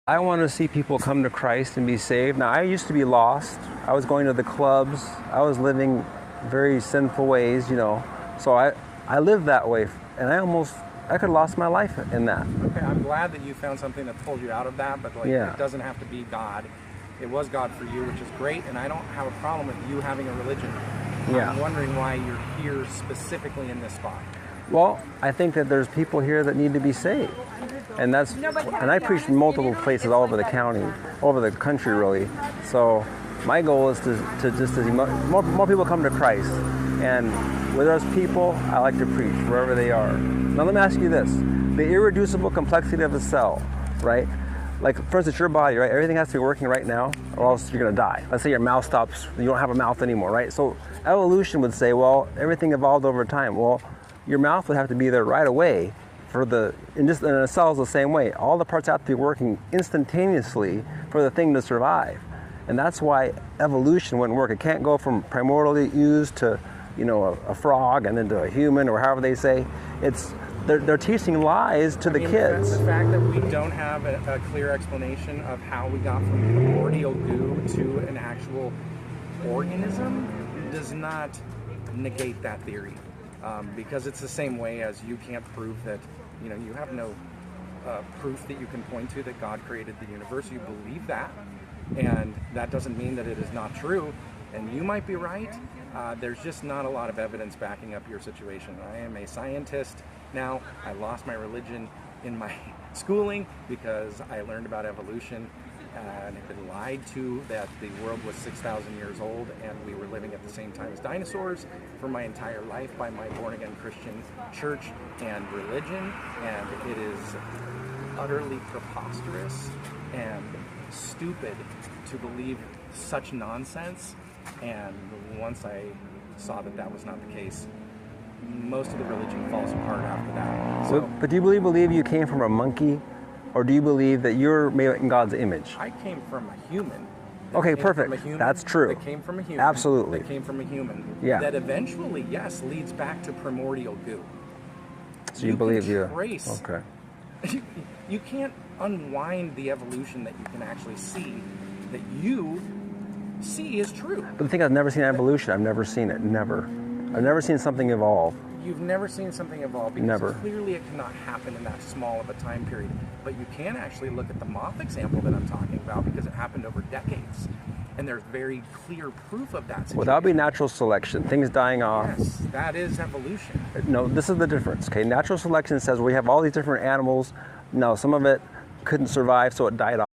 I want to see people come to Christ and be saved. Now, I used to be lost. I was going to the clubs. I was living very sinful ways, So I lived that way, and I could have lost my life in that. Okay, I'm glad that you found something that pulled you out of that, but It doesn't have to be God. It was God for you, which is great, and I don't have a problem with you having a religion. Yeah. I'm wondering why you're here specifically in this spot. Well, I think that there's people here that need to be saved. And I preach in multiple places all over the county, all over the country really. So my goal is to see more people come to Christ. And where there's people, I like to preach wherever they are. Now let me ask you this. The irreducible complexity of the cell, right? Like, for instance, your body, right? Everything has to be working right now or else you're gonna die. Let's say your mouth stops, you don't have a mouth anymore, right? So evolution would say, well, everything evolved over time. Well, your mouth would have to be there right away and a cell is the same way. All the parts have to be working instantaneously for the thing to survive. And that's why evolution wouldn't work. It can't go from primordially used to, a frog and then to a human or however they say. They're teaching lies to the kids. The fact that we don't have a clear explanation of how we got from primordial goo to an actual organism does not negate that theory. Because it's the same way as you can't prove that, you have no proof that you can point to that God created the universe. You believe that, and that doesn't mean that it is not true. And you might be right. There's just not a lot of evidence backing up your situation. I am a scientist now. I lost my religion in my schooling because I learned about evolution and had been lied to that the world was 6,000 years old and we were living at the same time as dinosaurs for my entire life by my born-again Christian church and religion, and it is utterly preposterous and stupid to believe such nonsense. And once I saw that that was not the case, most of the religion falls apart after that. But do you believe you came from a monkey? Or do you believe that you're made in God's image? I came from a human. Okay, perfect. That's true. That came from a human. Absolutely. That came from a human. Yeah. That eventually, yes, leads back to primordial goo. So you believe you trace. Okay. You can't unwind the evolution that you can actually see, that you see is true. But the thing, I've never seen evolution. I've never seen it. Never. I've never seen something evolve. You've never seen something evolve because Never. Clearly it cannot happen in that small of a time period. But you can actually look at the moth example that I'm talking about because it happened over decades. And there's very clear proof of that situation. Well, that would be natural selection, things dying off. Yes, that is evolution. No, this is the difference, okay? Natural selection says we have all these different animals. No, some of it couldn't survive, so it died off.